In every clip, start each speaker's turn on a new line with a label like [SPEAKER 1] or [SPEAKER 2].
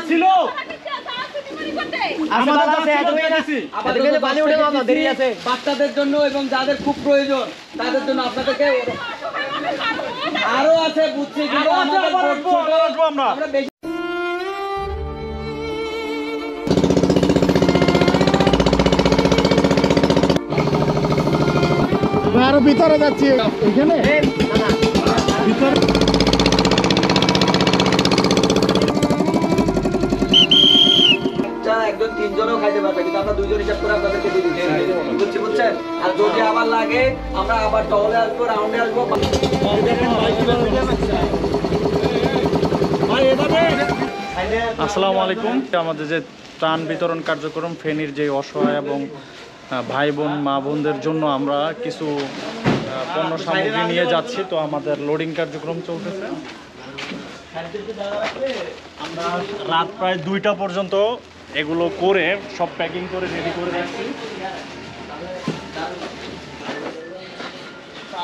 [SPEAKER 1] ছিল বাচ্চাদের জন্য এবং যাদের খুব প্রয়োজন তাদের জন্য আপনাদেরকে আরো আছে বুঝছি কিন্তু আমরা বেশি
[SPEAKER 2] আরো ভিতরে যাচ্ছি এখানে ভিতরে
[SPEAKER 1] একজন তিনজনও খাইতে পারবে কিন্তু আমরা দুইজন হিসাব করে আপনাদেরকে দিয়ে দিচ্ছি বুঝছেন আর যদি আবার লাগে আমরা আবার টহলে আসবো রাউন্ডে আসবো
[SPEAKER 3] আসসালামু আলাইকুম আমাদের যে ত্রাণ বিতরণ কার্যক্রম ফেনীর যে অসহায় এবং ভাই বোন মা বোনদের জন্য আমরা কিছু পণ্য সামগ্রী নিয়ে যাচ্ছি তো আমাদের লোডিং কার্যক্রম চলতেছে আমরা রাত প্রায় 2টা পর্যন্ত এগুলো করে সব প্যাকিং করে রেডি করে রাখছি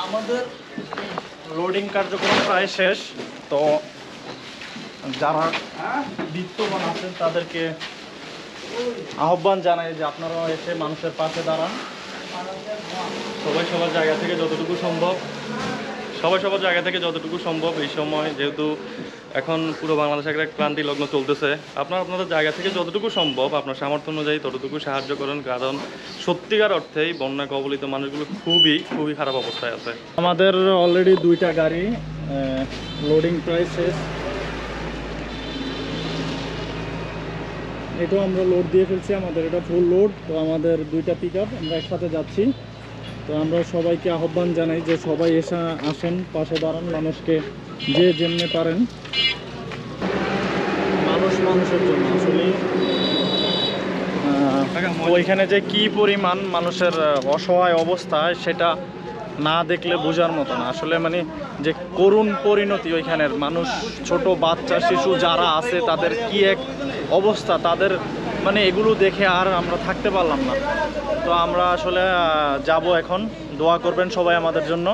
[SPEAKER 3] আমাদের লোডিং কার্যক্রম প্রায় শেষ তো যারা বিত্তবান আছেন তাদেরকে আহ্বান জানাই যে আপনারাও এসে মানুষের পাশে দাঁড়ান সবাই সবার জায়গা থেকে যতটুকু সম্ভব এই সময় যেহেতু এখন পুরো বাংলাদেশে একটা ক্লান্তি লগ্ন চলতেছে আপনাদের জায়গা থেকে যতটুকু সম্ভব আপনার সামর্থ্য অনুযায়ী ততটুকু সাহায্য করেন কারণ সত্যিকার অর্থেই বন্যা কবলিত মানুষগুলো খুবই খারাপ অবস্থায় আছে আমাদের অলরেডি 2টা গাড়ি লোডিং প্রায় শেষ এটাও আমরা লোড দিয়ে ফেলছি আমাদের এটা ফুল লোড তো আমাদের 2টা পিকআপ আমরা একসাথে যাচ্ছি তো আমরা সবাইকে আহ্বান জানাই যে সবাই এসে আসেন পাশে দাঁড়ান মানুষকে যে যেমনি পারেন মানুষের জন্য আসলে ওইখানে যে কি পরিমাণ মানুষের অসহায় অবস্থা সেটা না দেখলে বোঝার মতো না আসলে মানে যে করুণ পরিণতি ওইখানের মানুষ ছোট বাচ্চা শিশু যারা আছে তাদের কি এক অবস্থা তাদের মানে এগুলো দেখে আর আমরা থাকতে পারলাম না তো আমরা আসলে যাব এখন দোয়া করবেন সবাই আমাদের জন্য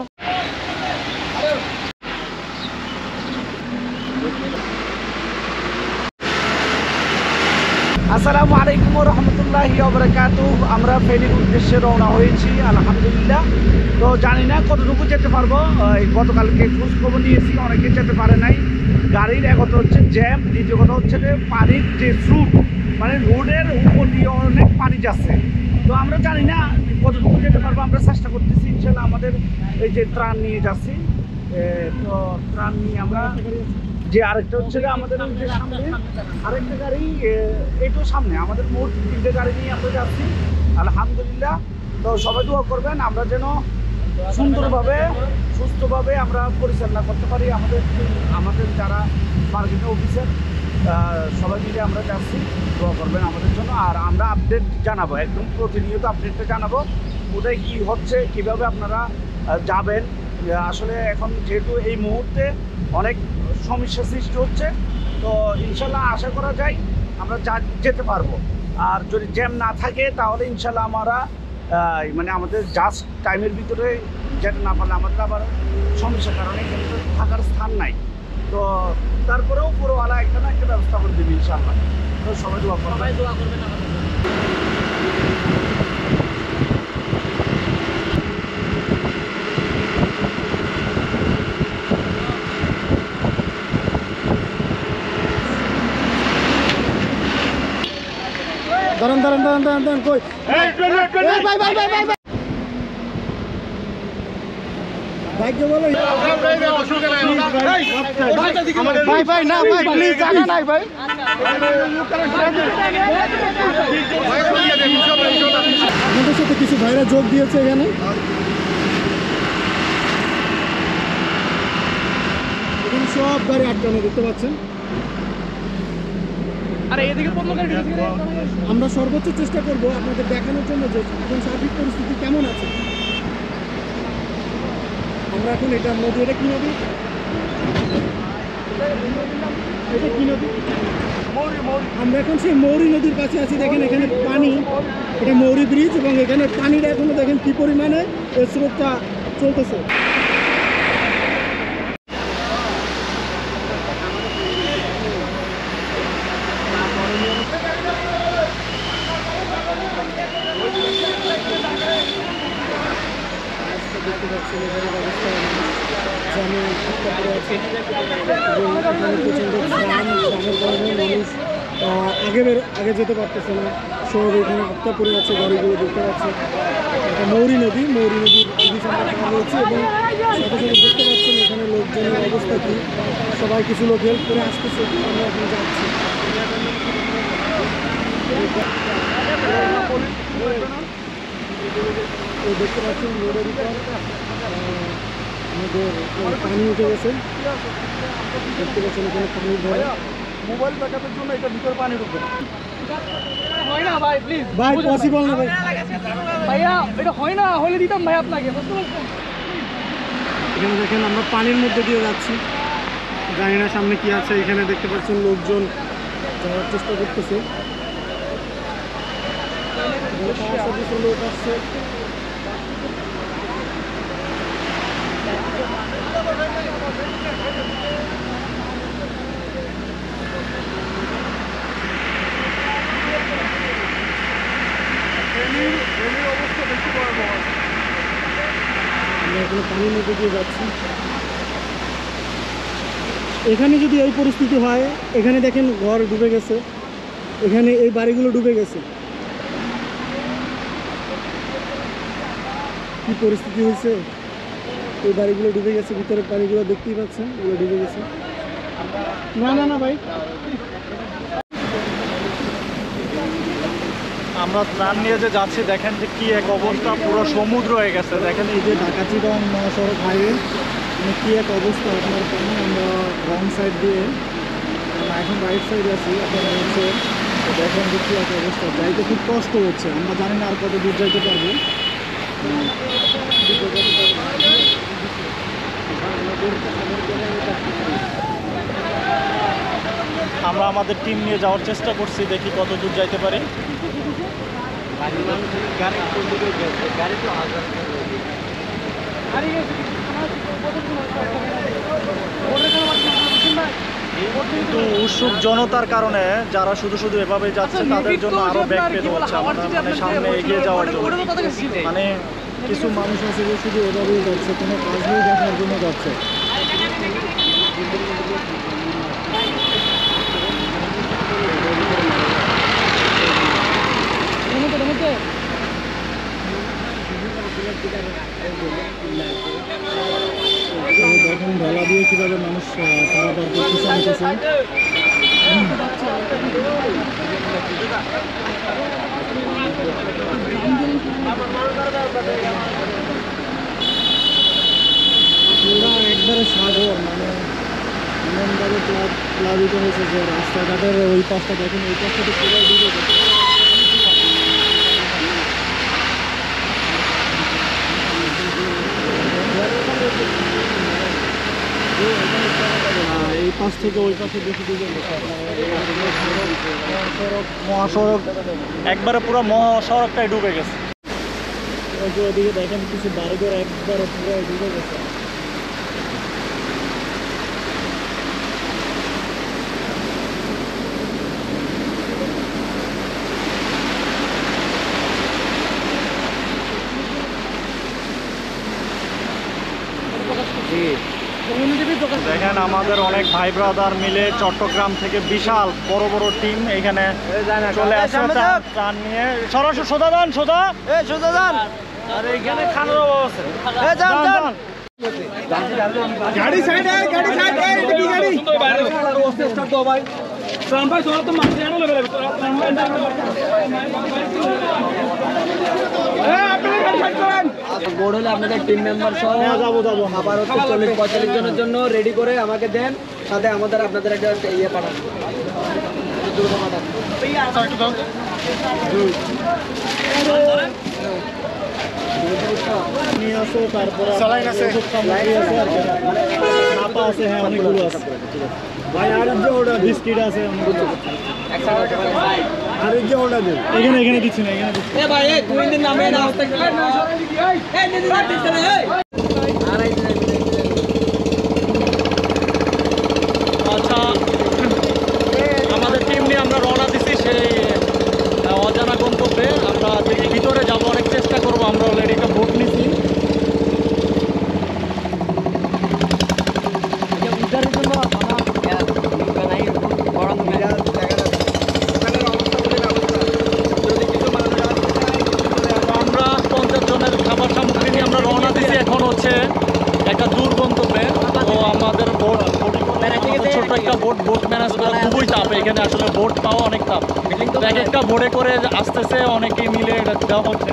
[SPEAKER 4] আসসালামু আলাইকুম ওয়া রাহমাতুল্লাহি ওয়া বারাকাতুহু আমরা ফেনীর উদ্দেশ্যে রওনা হয়েছি আলহামদুলিল্লাহ তো জানি না কতটুকু যেতে পারবো গতকালকে খোঁজ খবর নিয়েছি অনেকে যেতে পারে নাই গাড়ির এক কথা হচ্ছে জ্যাম দ্বিতীয় কথা হচ্ছে যে পানির যে স্রোত মানে রোডের উপর দিয়ে অনেক পানি যাচ্ছে তো আমরা জানি না কতটুকু যেতে পারবো আমরা চেষ্টা করতেছি ইনশাআল্লাহ আমাদের এই যে ত্রাণ নিয়ে যাচ্ছি তো ত্রাণ নিয়ে আমরা যে আরেকটা হচ্ছে আমাদের সামনে আরেকটা গাড়ি এটাও সামনে আমাদের মোট 3টে গাড়ি নিয়ে আমরা যাচ্ছি আলহামদুলিল্লাহ তো সবাই দোয়া করবেন আমরা যেন সুন্দরভাবে সুস্থভাবে আমরা পরিচালনা করতে পারি আমাদের যারা মার্কেটিং অফিসার সবাই মিলে আমরা যাচ্ছি দোয়া করবেন আমাদের জন্য আর আমরা আপডেট জানাবো একদম প্রতিনিয়ত আপডেটটা জানাবো কোথায় কী হচ্ছে কীভাবে আপনারা যাবেন আসলে এখন যেহেতু এই মুহূর্তে অনেক সমস্যা সৃষ্টি হচ্ছে তো ইনশাল্লাহ আশা করা যায় আমরা যেতে পারবো আর যদি জ্যাম না থাকে তাহলে ইনশাল্লাহ আমরা মানে আমাদের জাস্ট টাইমের ভিতরে যেতে না পারলে আমাদের আবার সমস্যার কারণে এখানে থাকার স্থান নাই তো তারপরেও পুরোওয়ালা একটা না একটা ব্যবস্থা করে দেবে ইনশাল্লাহ তো সবাই দোয়া করবেন
[SPEAKER 2] দাঁড়ান কই ভাইকে বলো ভাই না ভাই প্লিজ জানা নাই ভাই আমাদের সাথে কিছু ভাইরা যোগ দিয়েছে এখানে সব গাড়ি আটকানো দেখতে পাচ্ছেন আমরা সর্বোচ্চ চেষ্টা করব আপনাদের দেখানোর জন্য যে এখন সার্বিক পরিস্থিতি কেমন আছে আমরা এখন এটা নদী এটা কি নদী আমরা এখন সেই মৌরি নদীর কাছে আছি দেখেন এখানে পানি এটা মৌরি ব্রিজ এবং এখানে পানিটা এখনো দেখেন কি পরিমাণে এর স্রোতটা চলতেছে প্রচণ্ড গ্রামের কারণে মানুষ আগে যেতে পারতেছে না। শহরে এখানে আটকা পড়ে যাচ্ছে, গাড়িগুলো দেখতে পাচ্ছি। এটা মৌরি নদীর ব্রিজ আমরা পার হয়েছি এবং সাথে সাথে দেখতে পাচ্ছেন এখানে লোকজনের অবস্থা কী। সবাই কিছু লোক হেল্প করে আসতেছে, আমরা এখন যাচ্ছি। দেখতে পাচ্ছেন রোডের উপর আমাদের পানি উঠে গেছে। দেখতে পাচ্ছেন এখানে পানি ভরে। মোবাইল ব্যাকআপের জন্য এটা ভিতরে পানি ঢুকবে
[SPEAKER 5] হয় না ভাই, প্লিজ
[SPEAKER 2] ভাই, পসিবল না ভাই।
[SPEAKER 5] ভাইয়া, এটা হয় না, হলে দিতাম ভাই আপনাকে, বুঝতে পারছেন?
[SPEAKER 2] এখানে দেখেন আমরা পানির মধ্যে দিয়ে যাচ্ছি, জানি না সামনে কি আছে। এখানে দেখতে পাচ্ছেন লোকজন যাওয়ার চেষ্টা করতেছে। লোক আসছে। আমরা এখানে পানির মধ্যে দিয়ে যাচ্ছি। এখানে যদি এই পরিস্থিতি হয়, এখানে দেখেন ঘর ডুবে গেছে, এখানে এই বাড়িগুলো ডুবে গেছে। কি পরিস্থিতি হয়েছে, এই বাড়িগুলো ডুবে গেছে, ভিতরে পানিগুলো দেখতেই পাচ্ছেন, এগুলো ডুবে গেছে। না ভাই,
[SPEAKER 3] আমরা ত্রাণ নিয়ে যে যাচ্ছি, দেখেন যে কি এক অবস্থা, পুরো সমুদ্র হয়ে গেছে। দেখেন
[SPEAKER 2] এই যে ঢাকা-চিটাগং মহাসড়ক হাইওয়ে, মানে কি এক অবস্থা আপনার পানি। আমরা রং সাইড দিয়ে, এখন রাইট সাইড আছি, আপনারা হচ্ছে দেখেন যে কি এক অবস্থা। যাইতে খুব কষ্ট হচ্ছে, আমরা জানি না আর কত দূর যাইতে পারবো।
[SPEAKER 3] আমরা আমাদের টিম নিয়ে যাওয়ার চেষ্টা করছি, দেখি কত দূর যাইতে পারি। কিন্তু উৎসুক জনতার কারণে যারা শুধু শুধু এভাবে যাচ্ছে, তাদের জন্য আরো ব্যাগ পেতে হচ্ছে আমাদের, মানে সামনে এগিয়ে যাওয়ার জন্য। মানে
[SPEAKER 2] কিছু মানুষ আছে যে শুধু এভাবেই যাচ্ছে, কোনো কাজ নেই, দেখার জন্য যাচ্ছে। দেখুন ঢালা দিয়ে কীভাবে মানুষ পারাপার করতেছে, আনতেছে। পুরা একবারে সাগর, মানে এমনভাবে প্লাবিত হয়েছে যে রাস্তাঘাটের ওই পাশটা দেখেন, ওই পাশটাতে পুরো ডুবে গেছে। এই পাশ থেকে ওই পাশে বেশি ডুবে গেছে।
[SPEAKER 3] মহাসড়ক একবারে পুরো মহাসড়কটাই ডুবে গেছে।
[SPEAKER 2] ওই যে ওদিকে দেখেন কিছু বাড়িঘর একবারে পুরো ডুবে গেছে।
[SPEAKER 3] দেখেন আমাদের অনেক ভাই ব্রাদার মিলে চট্টগ্রাম থেকে বিশাল বড় বড় টিম এখানে চলে আসছে ত্রাণ নিয়ে। সরাসরি সোজা যান। আর এখানে খানার অভাব আছে।
[SPEAKER 2] গাড়ি সাইড এটা কি গাড়ি?
[SPEAKER 1] বোর্ড হলে আপনাদের টিম মেম্বার সহ যাবো আবার হচ্ছে 40-45 জনের জন্য রেডি করে আমাকে দেন, সাথে আপনাদের একটা ইয়ে পাঠান, দুর্গ পাঠান।
[SPEAKER 2] নিয়ে আসো, তারপরে ওষুধ সামগ্রী আছে, আর নাপা আছে, হ্যাঁ অনেকগুলো আছে ভাই। আর যে ওটা বিস্কিট আছে অনেকগুলো। আর যে ওটা দেন এখানে দিচ্ছি না, এখানে দিচ্ছি।
[SPEAKER 1] এ ভাই, 2 দিন নামে না হতে গেলে এই দিন দিতে না।
[SPEAKER 3] আচ্ছা, আমাদের টিম নিয়ে আমরা রওনা দিচ্ছি সেই অজানা গন্তব্যে। আমরা দেখি ভিতরে যাবো, অনেক চেষ্টা করবো। আমরা অলরেডি একটা ভোট নিচ্ছি।
[SPEAKER 1] উদ্ধারের জন্য
[SPEAKER 3] ম্যানেজ করা খুবই টাফ। এখানে আসলে বোট পাওয়া অনেক টাফ। এক একটা বোটে করে আসতেছে, অনেকেই মিলে এটা দেওয়া হচ্ছে।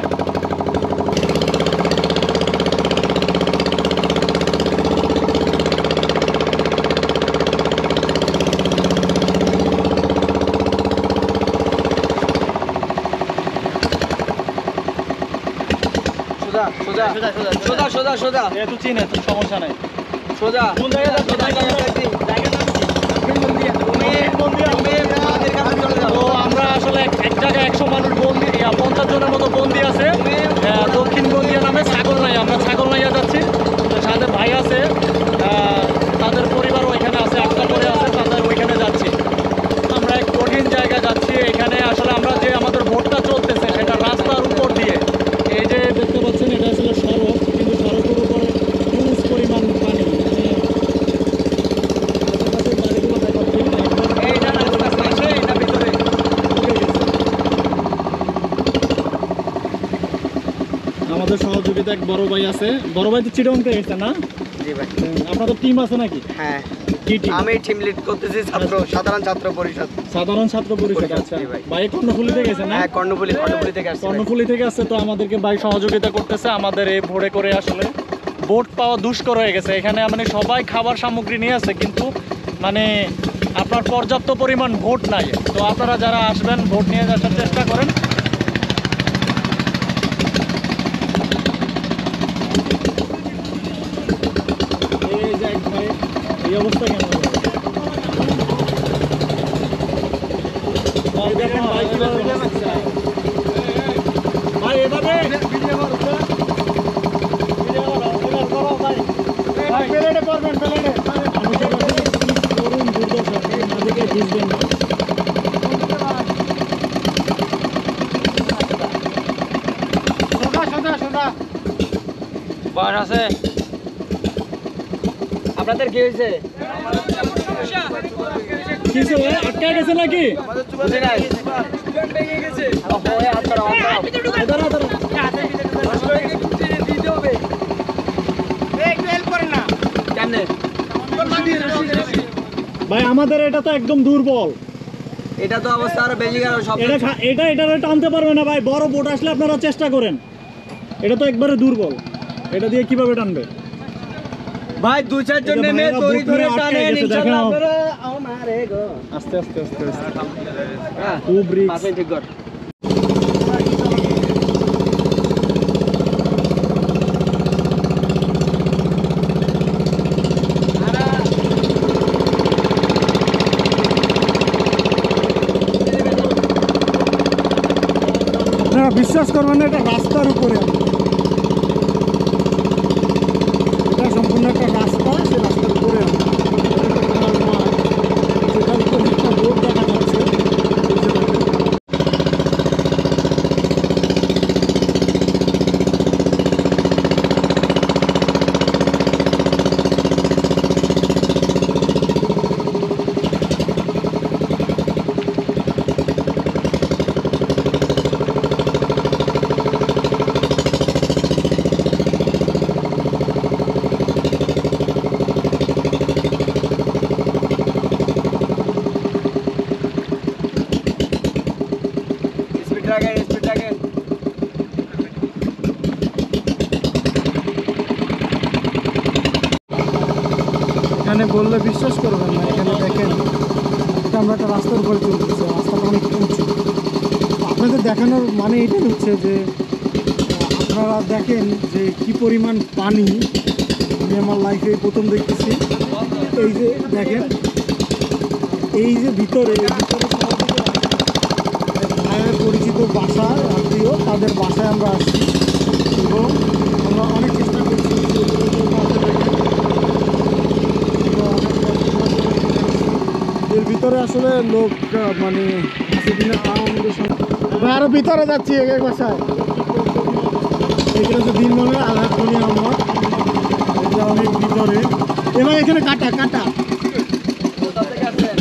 [SPEAKER 1] সোজা সোজা সোজা সোজা সোজা
[SPEAKER 3] যেহেতু চিনে তো সমস্যা নেই।
[SPEAKER 1] সোজা
[SPEAKER 3] কোন জায়গায় যাচ্ছি? তো আমরা আসলে এক জায়গায় 100 মানুষ বন্দি, 50 জনের মতো বন্দি আছে দক্ষিণ গন্ডিয়া নামে ছাগলনাইয়া। আমরা ছাগলনাইয়া যাচ্ছি, সাথে ভাই আছে, তাদের পরিবারও এখানে আছে, একটা করে আছে, তাদের ওইখানে যাচ্ছি। আমরা এক কঠিন জায়গায় যাচ্ছি। এখানে আসলে আমরা যে আমাদের ভোটটা চলতেছে সেটা রাস্তার উপর দিয়ে, এই যে দেখতে পাচ্ছেন এটা আসলে সড়ক, কিন্তু সড়কের উপরে হিউজ পরিমাণ পানি। আমাদের সহযোগিতা এক বড় ভাই আছে। বড় ভাই তো চিটং থেকে গেছে না?
[SPEAKER 1] জি ভাই।
[SPEAKER 3] আপনাদের টিম আছে নাকি?
[SPEAKER 1] হ্যাঁ,
[SPEAKER 3] কি টিম?
[SPEAKER 1] আমি টিম লিড করতেছি সাধারণ ছাত্র পরিষদ।
[SPEAKER 3] সাধারণ ছাত্র পরিষদ। আচ্ছা
[SPEAKER 1] জি ভাই।
[SPEAKER 3] ভাই কর্ণফুলি থেকে গেছে না?
[SPEAKER 1] হ্যাঁ, কর্ণফুলি থেকে আসছে।
[SPEAKER 3] কর্ণফুলি থেকে আসছে। তো আমাদেরকে ভাই সহযোগিতা করতেছে। আমাদের এই ভোরে করে আসলে বোট পাওয়া দুষ্কর হয়ে গেছে। এখানে মানে সবাই খাবার সামগ্রী নিয়ে আসে, কিন্তু মানে আপনার পর্যাপ্ত পরিমাণ ভোট নাই। তো আপনারা যারা আসবেন ভোট নিয়ে আসার চেষ্টা করেন। এই যে ভাই, এই অবস্থা কেন? ভাই দেখেন ভাই কিভাবে ভাই এভাবে প্লেটে পারবেন, প্লেটে করুন দুর্দশা, আমাদেরকে বুঝবেন না।
[SPEAKER 1] বাস আছে। আপনাদের কি হয়েছে?
[SPEAKER 3] কিছু আটকা গেছে নাকি?
[SPEAKER 1] বুঝি নাই। কেমনে?
[SPEAKER 3] ভাই আমাদের এটা তো একদম দুর্বল।
[SPEAKER 1] এটা তো অবস্থা আরো বেশি গেল সব।
[SPEAKER 3] এটা টানতে পারবে না ভাই। বড় বোট আসলে আপনারা চেষ্টা করেন। এটা তো একবারে দুর্বল, এটা দিয়ে কিভাবে টানবে?
[SPEAKER 1] ভাই 2-4 জন নেমে দড়ি ধরে টানেন, ইনশাআল্লাহ আপনারা আমারে গো।
[SPEAKER 3] আস্তে আস্তে আস্তে আস্তে।
[SPEAKER 1] হ্যাঁ,
[SPEAKER 3] খুব রিস্ক।
[SPEAKER 1] পাশে ঠিক কর।
[SPEAKER 2] আপনারা বিশ্বাস করবেন না, এটা রাস্তার উপরে। এটা সম্পূর্ণ একটা রাস্তা, সে রাস্তার উপরে সেটার উপরে একটা বোর্ড দেখা যাচ্ছে।
[SPEAKER 1] স্পিড রাখেন।
[SPEAKER 2] এখানে বললে বিশ্বাস করবেন না। এখানে দেখেন, এটা আমরা একটা রাস্তার উপরে চলতেছি, রাস্তাটা অনেক উঁচু। আপনাদের দেখানোর মানে এটাই হচ্ছে যে আপনারা দেখেন যে কি পরিমাণ পানি আমি আমার লাইফে প্রথম দেখতেছি। এই যে দেখেন, এই যে ভিতরে ভাইয়ের পরিচিত বাসা, আত্মীয়, তাদের বাসায় আমরা আসছি এবং আমরা অনেক চেষ্টা করছি এর ভিতরে আসলে লোক মানে আরো ভিতরে যাচ্ছি এক বাসায়। এখানে হচ্ছে দিনমনে আঘাত করি আমরা, এটা অনেক ভিতরে। এবার এখানে কাটা কাটা
[SPEAKER 1] কোথা থেকে আসছেন?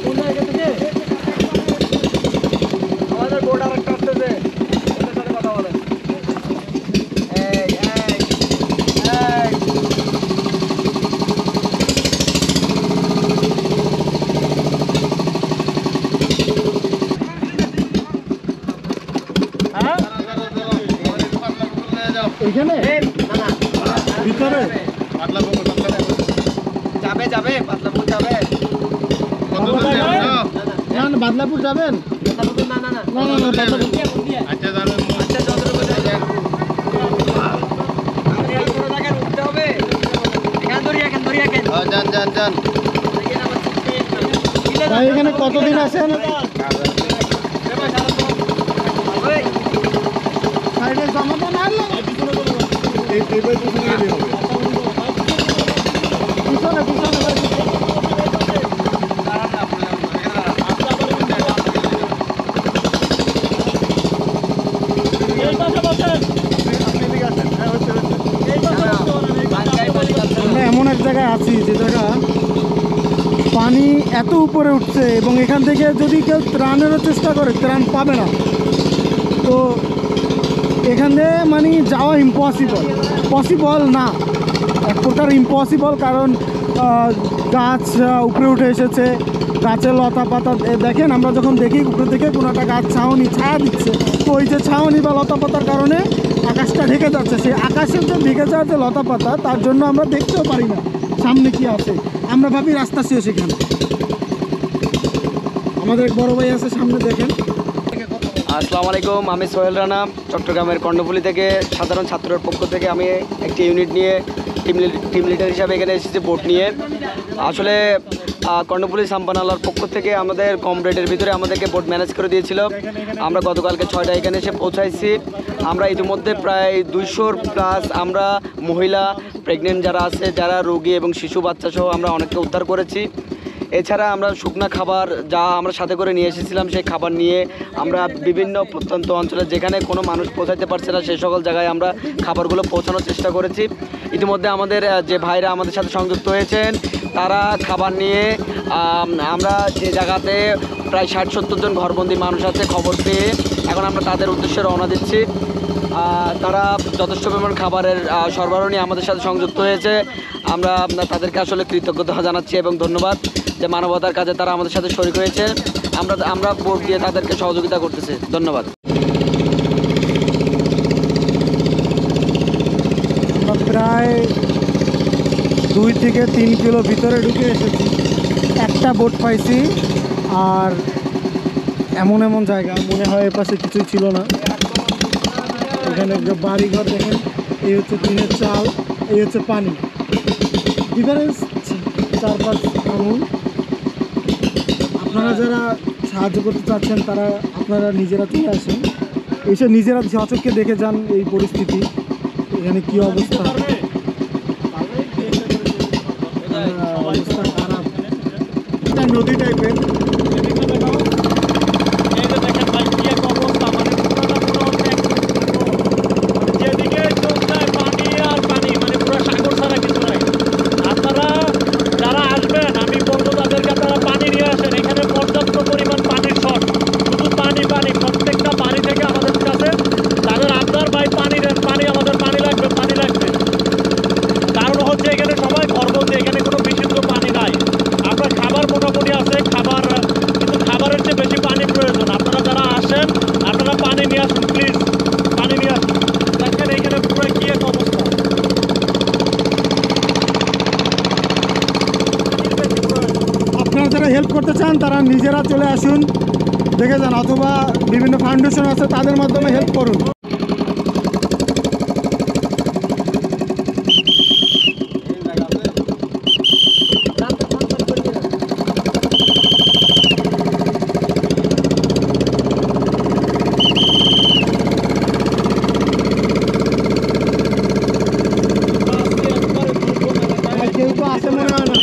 [SPEAKER 1] কোন জায়গা থেকে? আমাদের বোর্ড আরেকটা আসতেছে, ওদের সাথে কথা বলেন। এই
[SPEAKER 2] এখানে ভিতরে
[SPEAKER 1] যাবে যাবে পাতলাপুর যাবে
[SPEAKER 2] না না বাদলাপুর যাবেন
[SPEAKER 1] না না না
[SPEAKER 2] না না না বাদলাপুর
[SPEAKER 1] আচ্ছা যতটুকু যাবেন উঠতে হবে
[SPEAKER 3] যান
[SPEAKER 2] ভাই এখানে কতদিন আছেন সাইডে জমা তো না পিছনে পিছনে আমরা এমন এক জায়গায় আছি যে জায়গা পানি এত উপরে উঠছে এবং এখান থেকে যদি কেউ ত্রাণেরও চেষ্টা করে ত্রাণ পাবে না। তো এখানে মানে যাওয়া পসিবল না, এক প্রকার ইম্পসিবল। কারণ গাছ উপরে উঠে এসেছে, গাছের লতা পাতা দেখেন, আমরা যখন দেখি উপরে থেকে কোনো একটা গাছ ছায়া দিচ্ছে, তো ওই যে ছাউনি বা লতা পাতার কারণে আকাশটা ঢেকে যাচ্ছে। সেই আকাশের যে ঢেকে যাওয়া যে লতা পাতা, তার জন্য আমরা দেখতেও পারি না সামনে কি আছে। আমরা ভাবি রাস্তা শেষ এখানে। আমাদের এক বড় ভাই আছে সামনে, দেখেন।
[SPEAKER 1] আসসালামু আলাইকুম, আমি সোহেল রানা, চট্টগ্রামের কর্ণফুলী থেকে সাধারণ ছাত্রের পক্ষ থেকে আমি একটি ইউনিট নিয়ে টিম লিডার হিসাবে এখানে এসেছি বোট নিয়ে। আসলে কর্ণফুলী সাম্পানালার পক্ষ থেকে আমাদের কম রেটের ভিতরে আমাদেরকে বোট ম্যানেজ করে দিয়েছিল। আমরা গতকালকে 6টায় এখানে এসে পৌঁছাইছি। আমরা ইতিমধ্যে প্রায় 200 প্লাস আমরা মহিলা, প্রেগনেন্ট যারা আছে, যারা রোগী এবং শিশু বাচ্চা সহ আমরা অনেককে উদ্ধার করেছি। এছাড়া আমরা শুকনো খাবার যা আমরা সাথে করে নিয়ে এসেছিলাম, সেই খাবার নিয়ে আমরা বিভিন্ন প্রত্যন্ত অঞ্চলে যেখানে কোনো মানুষ পৌঁছাতে পারছে না সেই সকল জায়গায় আমরা খাবারগুলো পৌঁছানোর চেষ্টা করেছি। ইতিমধ্যে আমাদের যে ভাইরা আমাদের সাথে সংযুক্ত হয়েছেন, তারা খাবার নিয়ে আমরা যে জায়গাতে প্রায় 60-70 জন ঘরবন্দি মানুষ আছে খবর পেয়ে এখন আমরা তাদের উদ্দেশ্যে রওনা দিচ্ছি। তারা যথেষ্ট পরিমাণ খাবারের সরবরাহ নিয়ে আমাদের সাথে সংযুক্ত হয়েছে। আমরা তাদেরকে আসলে কৃতজ্ঞতা জানাচ্ছি এবং ধন্যবাদ যে মানবতার কাজে তারা আমাদের সাথে শরীক হয়েছে। আমরা বোট দিয়ে তাদেরকে সহযোগিতা করতেছি। ধন্যবাদ।
[SPEAKER 2] আমরা প্রায় 2 থেকে 3 কিলো ভিতরে ঢুকে এসেছি, একটা বোট পাইছি। আর এমন জায়গা মনে হয় এপাশে কিছুই ছিল না। এখানে বাড়িঘর দেখেন, এই হচ্ছে টিনের চাল, এই হচ্ছে পানি, ডিফারেন্স 4-5 আঙুল। আপনারা যারা সাহায্য করতে চাচ্ছেন তারা আপনারা নিজেরা চলে আসেন, এসে নিজেরা সচক্ষে দেখে যান এই পরিস্থিতি, এখানে কি অবস্থা। অবস্থা খারাপ, এটা নদী টাইপের। যারা হেল্প করতে চান তারা নিজেরা চলে আসুন, দেখে যান, অথবা বিভিন্ন ফাউন্ডেশন আছে তাদের মাধ্যমে হেল্প করুন। কেউ তো আসে মনে হয় না।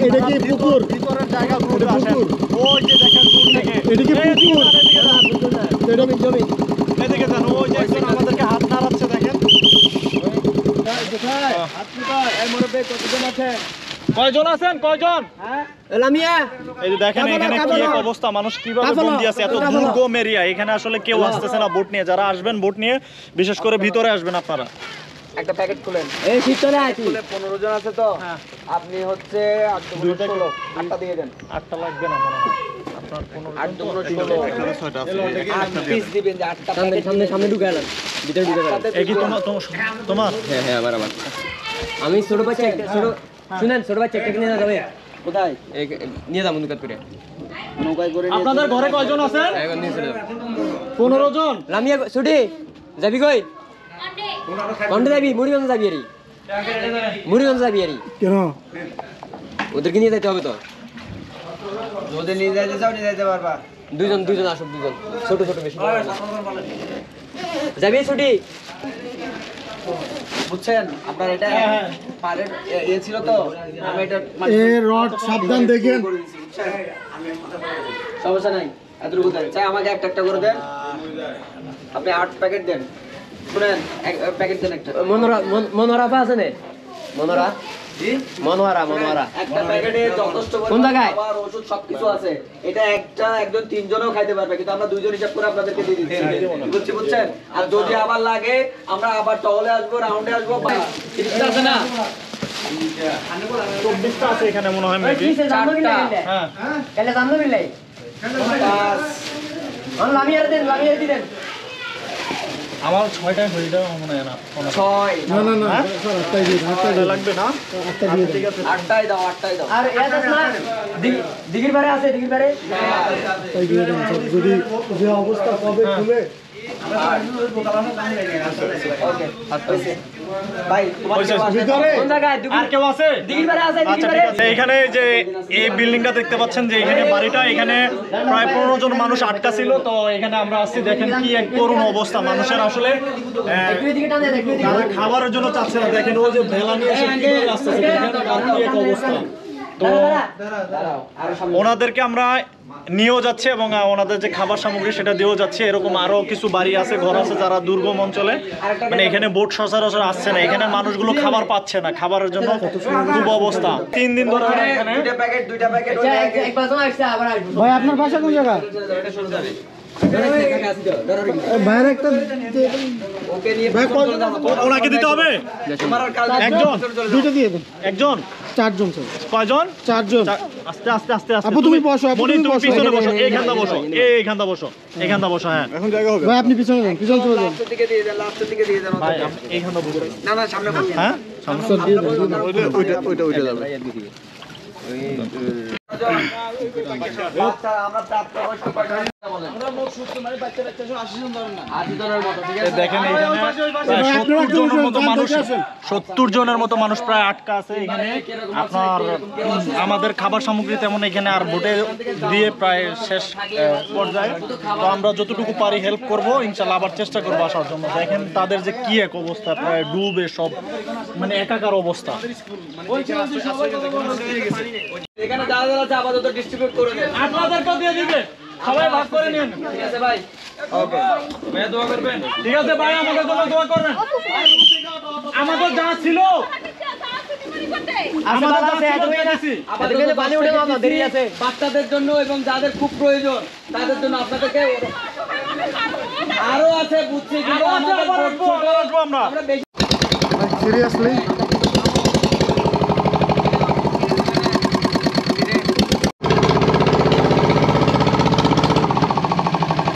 [SPEAKER 2] এটা কি পুকুর? এটা কি পুকুর?
[SPEAKER 3] আমাদেরকে হাত নাড়াচ্ছে দেখেন। কয়জন আছেন? কয়জন? এই যে দেখেন এখানে কি এক অবস্থা, মানুষ কিভাবে বন্দি আছে এত দুর্গম এরিয়া। এখানে আসলে কেউ আসতেছে না বোট নিয়ে। যারা আসবেন বোট নিয়ে বিশেষ করে ভিতরে আসবেন আপনারা।
[SPEAKER 1] একটা প্যাকেট খুলেন।
[SPEAKER 5] এই শীত চলে আসি।
[SPEAKER 1] খুলে 15 জন আছে তো,
[SPEAKER 3] হ্যাঁ।
[SPEAKER 1] আপনি হচ্ছে 8
[SPEAKER 3] দুই প্যাকেট।
[SPEAKER 1] 16 8টা দিয়ে দেন।
[SPEAKER 3] 8টা লাগবে না মনে হয় আপনার
[SPEAKER 1] 8 16 8 পিস দিবেন যে 8টা প্যাকেট
[SPEAKER 5] সামনে ঢুকে এলাম, ভিতরে ঢুকে গেলাম।
[SPEAKER 3] এই কি তোমার
[SPEAKER 5] হ্যাঁ আমার আমি ছোট বাচ্চা ছোট শুনেন, ছোট বাচ্চা একটা নিয়ে যাবে
[SPEAKER 1] কোথায়
[SPEAKER 5] নিয়ে যাবো দুকাত করে।
[SPEAKER 1] নৌকায় করে নিয়ে
[SPEAKER 3] আপনাদের ঘরে কয়জন আছে?
[SPEAKER 5] এখন নিয়ে চলে যাবো।
[SPEAKER 3] 15 জন।
[SPEAKER 5] লামিয়া ছুটি যাবি কই? কন্ডে যাবি? মুড়িগঞ্জ যাবি আরি? মুড়িগঞ্জ যাবি আরি?
[SPEAKER 2] কেন
[SPEAKER 5] ওদেরকে নিয়ে যেতে হবে তো।
[SPEAKER 1] যদি নিয়ে যাইতে চাও নিয়ে যাইতে পারবা।
[SPEAKER 5] দুজন আসুক, দুজন ছোট ছোট বেশি বড় না। যাবি ছুটি?
[SPEAKER 1] বুঝছেন আপনার এটা পারের ছিল তো, আমি এটা
[SPEAKER 2] এ রড সাবধান দেখেন।
[SPEAKER 1] সমস্যা নাই, এতটুকু দেন। চাই আমাকে একটা করে দেন। আপনি 8 প্যাকেট দেন। শুনেন, এক প্যাকেট দেন একটা।
[SPEAKER 5] মনোরা আছে না? মনোরা
[SPEAKER 1] জি,
[SPEAKER 5] মনোয়ারা
[SPEAKER 1] একটা প্যাকেটে যথেষ্ট
[SPEAKER 5] কোন জায়গায়?
[SPEAKER 1] খাবার, ওষুধ সবকিছু আছে। এটা একটা একজন 3 জনও খাইতে পারবে, কিন্তু আমরা 2 জন হিসাব করে আপনাদেরকে দিয়ে দিচ্ছি। বুঝছেন? আর যদি আবার লাগে আমরা আবার টহলে আসবো, রাউন্ডে আসবো। ঠিক আছে না?
[SPEAKER 3] 24টা আছে এখানে মনে হয় মেবি। হ্যাঁ
[SPEAKER 5] কেলে জানো বিলাই? লামিয়ার দেন
[SPEAKER 3] আমার 6টায় হয়ে যাবে মনে হয় না।
[SPEAKER 1] 6
[SPEAKER 2] না স্যার 8টাই দিয়ে দেন, 8টাই
[SPEAKER 3] লাগবে না?
[SPEAKER 2] 8টাই দিয়ে দেন।
[SPEAKER 3] ঠিক আছে।
[SPEAKER 1] 8টাই দাও, 8টাই দাও।
[SPEAKER 5] আর এটা না দিঘির পারে আছে, দিঘির পারে
[SPEAKER 2] 8টাই দিয়ে দেন স্যার। যদি যে অবস্থা কবে খুলে
[SPEAKER 1] ওকে, ভাই তোমার
[SPEAKER 3] হয়েছে।
[SPEAKER 1] কেউ আছে?
[SPEAKER 2] ভিতরে
[SPEAKER 5] কোন জায়গায়?
[SPEAKER 3] আর কেউ আছে?
[SPEAKER 5] দিঘির পারে আছে,
[SPEAKER 3] আচ্ছা ঠিক আছে। এইখানে যে এই বিল্ডিংটা দেখতে পাচ্ছেন, যে এখানে বাড়িটা, এখানে প্রায় 15 জন মানুষ আটকা ছিল। তো এখানে আমরা আসছি, দেখেন কি এক করুণ অবস্থা মানুষের। আসলে
[SPEAKER 5] একটু দিকে টান দেন, একটু দিকে।
[SPEAKER 3] তারা খাবারের জন্য চাচ্ছে না। দেখেন ও যে ভেলা নিয়ে এসে কিভাবে আসতেছে, দেখেন আর কি এক অবস্থা। তো
[SPEAKER 1] দাঁড়াও, আরো সামনে।
[SPEAKER 3] ওনাদেরকে আমরা নিয়েও যাচ্ছে এবং ওনাদের যে খাবার সামগ্রী সেটা দিয়েও যাচ্ছে। এরকম আরো কিছু বাড়ি আছে, ঘর আছে যারা দুর্গম অঞ্চলে, মানে এখানে বোট সচরাচর আসছে না। এখানে মানুষগুলো খাবার পাচ্ছে না, খাবারের জন্য খুব অবস্থা। 3 দিন ধরে ওরা এখানে
[SPEAKER 1] দুইটা প্যাকেট
[SPEAKER 5] আচ্ছা, একবার তো আসছে, আবার আসবো।
[SPEAKER 2] ভাই আপনার বাসা কোন জায়গা?
[SPEAKER 1] এটা শুরু যাবে।
[SPEAKER 2] বাইরে একটা
[SPEAKER 1] ওকে নিয়ে
[SPEAKER 2] ভাই কয়
[SPEAKER 3] ওনাকে দিতে হবে।
[SPEAKER 1] তোমার আর কাল
[SPEAKER 3] একজন
[SPEAKER 2] দুইটা দিয়ে দেন।
[SPEAKER 3] একজন
[SPEAKER 2] 4 জন স্যার,
[SPEAKER 3] কয়জন?
[SPEAKER 2] 4 জন।
[SPEAKER 3] আস্তে আস্তে আস্তে আস্তে।
[SPEAKER 2] আপু, তুমি বসো, আপু,
[SPEAKER 3] মনি,
[SPEAKER 2] তুমি
[SPEAKER 3] তুমি
[SPEAKER 2] বসো।
[SPEAKER 3] পিছনে বসো, এইখানটা বসো, এইখানটা বসো, এইখানটা বসো। হ্যাঁ
[SPEAKER 2] ভাই আপনি পিছনে যান, পিছনে চলে যান।
[SPEAKER 1] লাস্টের দিকে দিয়ে দেন, লাস্টের দিকে দিয়ে দেন।
[SPEAKER 3] ভাই আপনি এইখানটা বসো।
[SPEAKER 1] না না, সামনে বসুন।
[SPEAKER 3] হ্যাঁ
[SPEAKER 2] স্যার দিয়ে দেন।
[SPEAKER 1] বাচ্চা, আমরা প্রাপ্তবয়স্ক কয়জন বলেন? আমরা মোট সুস্থ মানে বাচ্চা 80 জন ধরেন না। 80 জনের মতো, ঠিক আছে?
[SPEAKER 3] দেখেন এখানে প্রায় 70 জনের মতো মানুষ, 70 জনের মতো মানুষ প্রায় আটকা আছে এখানে। আপনার আমাদের খাবার সামগ্রী তেমন এখানে আর বোটে দিয়ে প্রায় শেষ পর্যায়ে। তো আমরা যতটুকু পারি হেল্প করব, ইনশাল্লাহ আবার চেষ্টা করবো আসার জন্য। দেখেন তাদের যে কি এক অবস্থা, প্রায় ডুবে সব, মানে একাকার অবস্থা।
[SPEAKER 1] এখানে যারা যারা আছে আপাতত ডিস্ট্রিবিউট করে দেন।
[SPEAKER 3] আপনাদেরকেও দিয়ে দিবে, সবাই ভাগ করে নিন।
[SPEAKER 1] ঠিক আছে ভাই? ওকে, ভাই দোয়া করবেন।
[SPEAKER 3] ঠিক আছে ভাই, আমাদের জন্য দোয়া করবেন। আমাদের যা ছিল আমাদের যা ছিল দিয়ে দিছি।
[SPEAKER 1] আপাতত পানি উঠে না, দেরি আছে। বাচ্চাদের জন্য এবং যাদের খুব প্রয়োজন তাদের জন্য আপনাদেরকে আরো আছে, বুঝছি, কিন্তু
[SPEAKER 3] আরো আছে,
[SPEAKER 1] আমাদের
[SPEAKER 3] আবার
[SPEAKER 1] ছোট,
[SPEAKER 3] আসবো আমরা।
[SPEAKER 1] আমরা বেশি
[SPEAKER 2] সিরিয়াসলি